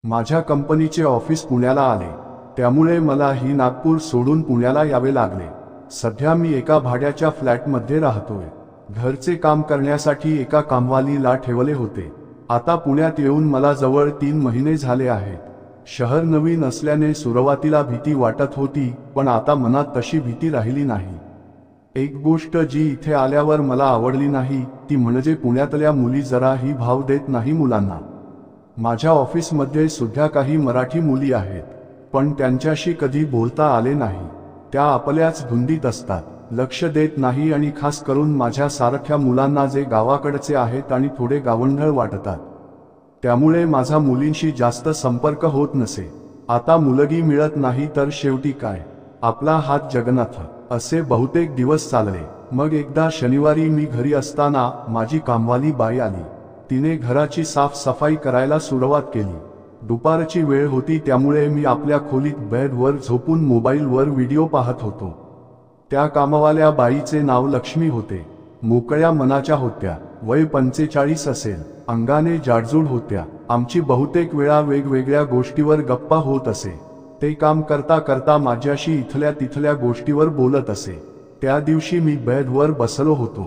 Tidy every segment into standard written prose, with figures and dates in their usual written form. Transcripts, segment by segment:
माझ्या कंपनीचे ऑफिस पुण्याला आले, त्यामुळे मला ही नागपूर सोडून पुण्याला यावे लागले। सध्या मी एका भाड्याच्या फ्लॅटमध्ये राहतोय। घरचे काम करण्यासाठी एका कामवालीला ठेवले होते। आता पुण्यात येऊन मला जवळ 3 महिने झाले आहेत। शहर नवीन असल्याने सुरुवातीला भीती वाटत होती, पण आता मनात तशी भीती राहिली नाही। एक गोष्ट जी इथे आल्यावर मला आवडली नाही ती म्हणजे पुण्यातल्या मुली जराही भाव देत नाही मुलांना। माझ्या ऑफिसमध्ये सुद्धा काही मराठी मुली आहेत, पण त्यांच्याशी कधी बोलता आले नाही। त्या आपल्याच धुंदीत असतात, लक्ष देत नाही आणि खास करून माझ्या सारख्या मुलांना जे गावाकडचे आहेत आणि थोडे गावंढळ वाटतात, त्यामुळे माझा मुलींशी जास्त संपर्क होत नसे। आता मुलगी मिळत नाही तर शेवटी काय, आपला हात जगन्नाथ, असे बहुतेक दिवस चालले। मग एकदा शनिवारी मी घरी असताना माझी कामवाली बाई आली। तिने घराची साफसफाई करायला सुरुवात केली। दुपारची वेळ होती, त्यामुळे मी आपल्या खोलीत बेडवर झोपून मोबाईलवर व्हिडिओ पाहत होतो। त्या कामवाल्या बाईचे नाव लक्ष्मी होते। मोकळ्या मनाच्या होत्या, वय 45 असेल, अंगाने जाडजूड होत्या। आमची बहुतेक वेळा वेगवेगळ्या गोष्टीवर गप्पा होत असे। ते काम करता करता माझ्याशी इथल्या तिथल्या गोष्टीवर बोलत असे। त्या दिवशी मी बेडवर बसलो होतो,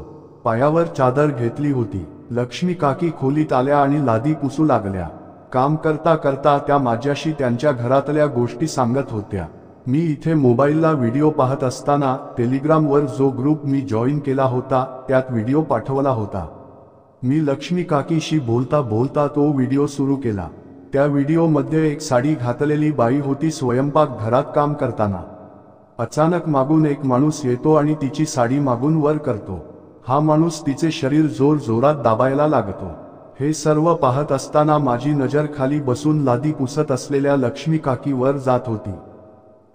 पायावर चादर घेतली होती। लक्ष्मी काकी खोलीत आल्या आणि लादी पुसू लागल्या। काम करता करता त्या माझ्याशी त्यांच्या घरातल्या गोष्टी सांगत होत्या। मी इथे मोबाईलला व्हिडिओ पाहत असताना टेलिग्रामवर जो ग्रुप मी जॉईन केला होता त्यात व्हिडिओ पाठवला होता। मी लक्ष्मी काकीशी बोलता बोलता तो व्हिडिओ सुरू केला। त्या व्हिडिओमध्ये एक साडी घातलेली बाई होती स्वयंपाक घरात काम करताना। अचानक मागून एक माणूस येतो आणि तिची साडी मागून वर करतो। हा माणूस तिचे शरीर जोर जोरात दाबायला लागतो। हे सर्व पाहत असताना माझी नजर खाली बसून लादी पुसत असलेल्या लक्ष्मी काकीवर जात होती।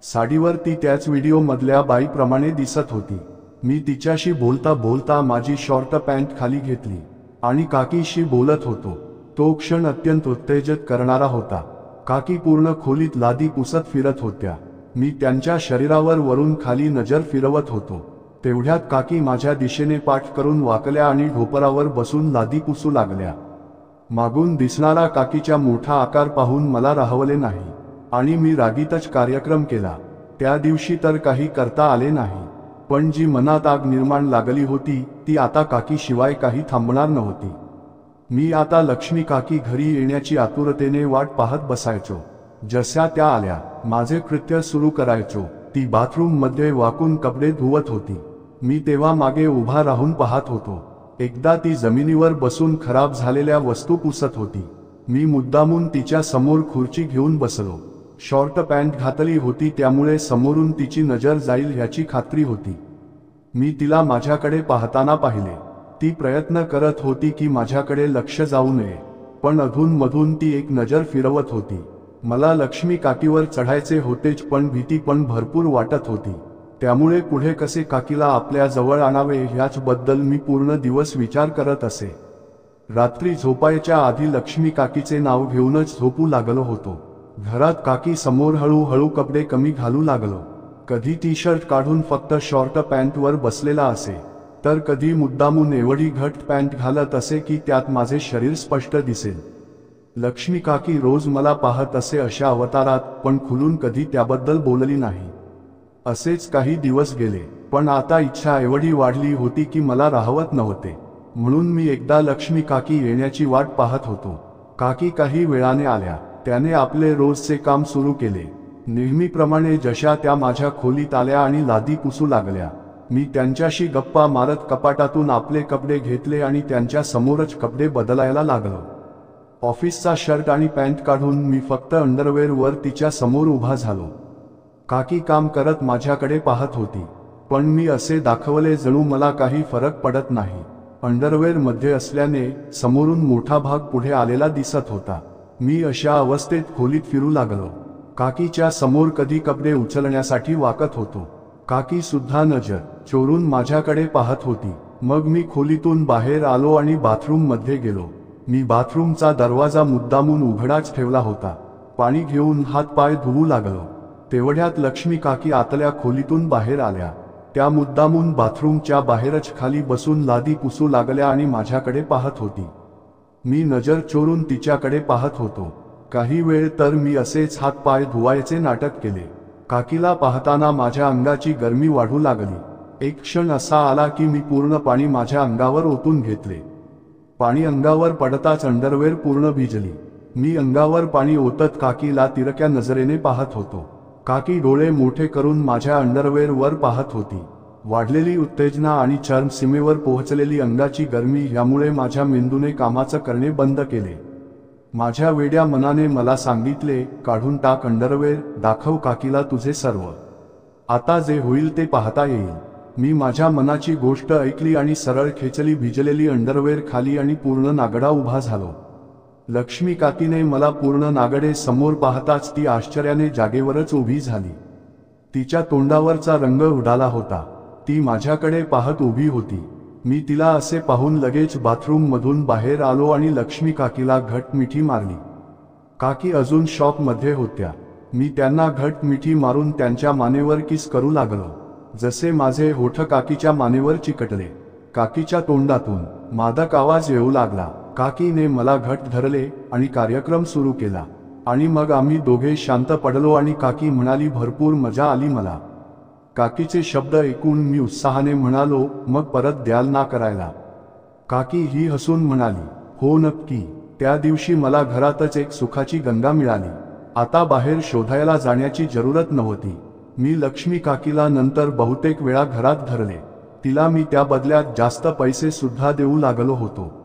साडीवर ती त्याच व्हिडिओमधल्या बाईप्रमाणे दिसत होती। मी तिच्याशी बोलता बोलता माझी शॉर्ट पॅन्ट खाली घेतली आणि काकीशी बोलत होतो। तो क्षण अत्यंत उत्तेजित करणारा होता। काकी पूर्ण खोलीत लादी पुसत फिरत होत्या। मी त्यांच्या शरीरावर वरून खाली नजर फिरवत होतो। तेवढ्यात काकी माझ्या दिशेने पाठ करून वाकल्या आणि ढोपरावर बसून लादी पुसू लागल्या। मागून दिसणारा काकीचा मोठा आकार पाहून मला राहवले नाही आणि मी रागीतच कार्यक्रम केला। त्या दिवशी तर काही करता आले नाही, पण जी मनात आग निर्माण लागली होती ती आता काकीशिवाय काही थांबणार नव्हती। मी आता लक्ष्मी काकी घरी येण्याची आतुरतेने वाट पाहत बसायचो। जशा त्या आल्या, माझे कृत्य सुरू करायचो। ती बाथरूममध्ये वाकून कपडे धुवत होती। मी तेव्हा मागे उभा राहून पाहत होतो। एकदा ती जमिनीवर बसून खराब झालेल्या वस्तू पुसत होती। मी मुद्दामून तिच्या समोर खुर्ची घेऊन बसलो। शॉर्ट पॅन्ट घातली होती, त्यामुळे समोरून तिची नजर जाईल ह्याची खात्री होती। मी तिला माझ्याकडे पाहताना पाहिले। ती प्रयत्न करत होती की माझ्याकडे लक्ष जाऊ नये, पण अधूनमधून ती एक नजर फिरवत होती। मला लक्ष्मी काकीवर चढायचे होतेच, पण भीती पण भरपूर वाटत होती। त्यामुळे पुढे कसे काकीला आपल्या जवळ आणावे ह्याचबद्दल मी पूर्ण दिवस विचार करत असे। रात्री झोपायच्या आधी लक्ष्मी काकीचे नाव घेऊनच झोपू लागलो होतो। घरात काकी समोर हळूहळू कपडे कमी घालू लागलो। कधी टी शर्ट काढून फक्त शॉर्ट पॅन्टवर बसलेला असे, तर कधी मुद्दामून एवढी घट्ट पॅन्ट घालत असे की त्यात माझे शरीर स्पष्ट दिसेल। लक्ष्मी काकी रोज मला पाहत असे अशा अवतारात, पण खुलून कधी त्याबद्दल बोलली नाही। असेच काही दिवस गेले, पण आता इच्छा एवढी वाढली होती की मला राहवत नव्हते। म्हणून मी एकदा लक्ष्मी काकी येण्याची वाट पाहत होतो। काकी काही वेळाने आल्या। त्याने आपले रोजचे काम सुरू केले। नेहमीप्रमाणे जशा त्या माझ्या खोलीत आल्या आणि लादी पुसू लागल्या, मी त्यांच्याशी गप्पा मारत कपाटातून आपले कपडे घेतले आणि त्यांच्या समोरच कपडे बदलायला लागलो। ऑफिसचा शर्ट आणि पॅन्ट काढून मी फक्त अंडरवेअरवर तिच्या समोर उभा झालो। काकी काम करत माझ्याकडे पाहत होती, पण मी असे दाखवले जणू मला काही फरक पडत नाही। अंडरवेअरमध्ये असल्याने समोरून मोठा भाग पुढे आलेला दिसत होता। मी अशा अवस्थेत खोलीत फिरू लागलो। काकीच्या समोर कधी कपडे उचलण्यासाठी वाकत होतो। काकी सुद्धा नजर चोरून माझ्याकडे पाहत होती। मग मी खोलीतून बाहेर आलो आणि बाथरूममध्ये गेलो। मी बाथरूमचा दरवाजा मुद्दामून उघडाच ठेवला होता। पाणी घेऊन हात पाय धुवू लागलो। तेवढ्यात लक्ष्मी काकी आतल्या खोलीतून बाहेर आल्या। त्या मुद्दामून बाथरूमच्या बाहेरच खाली बसून लादी पुसू लागल्या आणि माझ्याकडे पाहत होती। मी नजर चोरून तिच्याकडे पाहत होतो। काही वेळ तर मी असेच हातपाय धुवायचे नाटक केले. काकीला पाहताना माझ्या अंगाची गरमी वाढू लागली. एक क्षण असा आला की मी पूर्ण पाणी माझ्या अंगावर ओतून घेतले. पाणी अंगावर पडताच अंडरवेअर पूर्ण भिजली. मी अंगावर पाणी ओतत काकीला तिरक्या नजरेने पाहत होतो. काकी डोळे मोठे करून माझ्या अंडरवेअर वर पाहत होती. वाढलेली उत्तेजना आणि चर्म सीमेवर पोहोचलेली अंगाची गरमी यामुळे माझ्या मेंदूने कामाचं करणे बंद केले. माझ्या वेड्या मनाने मला सांगितले, काढून टाक अंडरवेअर, दाखव काकीला तुझे सर्व. आता जे होईल ते पाहता येईल. मी माझ्या मनाची गोष्ट ऐकली आणि सरळ खेचली भिजलेली अंडरवेअर खाली आणि पूर्ण नागडा उभा झालो. लक्ष्मी काकीने मला पूर्ण नागडे समोर पाहताच ती आश्चर्याने जागेवरच उभी झाली. तिच्या तोंडावरचा रंग उडाला होता. ती माझ्याकडे पाहत उभी होती. मी तिला असे पाहून लगेच बाथरूम मधून बाहेर आलो आणि लक्ष्मी काकीला घट मिठी मारली. काकी अजून शॉक मध्ये होत्या. मी त्यांना घट मिठी मारून त्यांच्या मानेवर किस करू लागलो. जसे माझे होठ काकीच्या मानेवर चिकटले, काकीच्या तोंडातून मादक आवाज येऊ लागला. काकीने मला घट धरले आणि कार्यक्रम सुरू केला. आणि मग आम्ही दोघे शांत पडलो आणि काकी म्हणाली, भरपूर मजा आली मला. काकीचे शब्द ऐकून मी उत्साहाने म्हणालो, मग परत द्याल ना करायला? काकी ही हसून म्हणाली, हो नक्की. त्या दिवशी मला घरातच एक सुखाची गंगा मिळाली. आता बाहेर शोधायला जाण्याची जरूरत नव्हती. मी लक्ष्मी काकीला नंतर बहुतेक वेळा घरात धरले. तिला मी त्या बदल्यात जास्त पैसे सुद्धा देऊ लागलो होतो.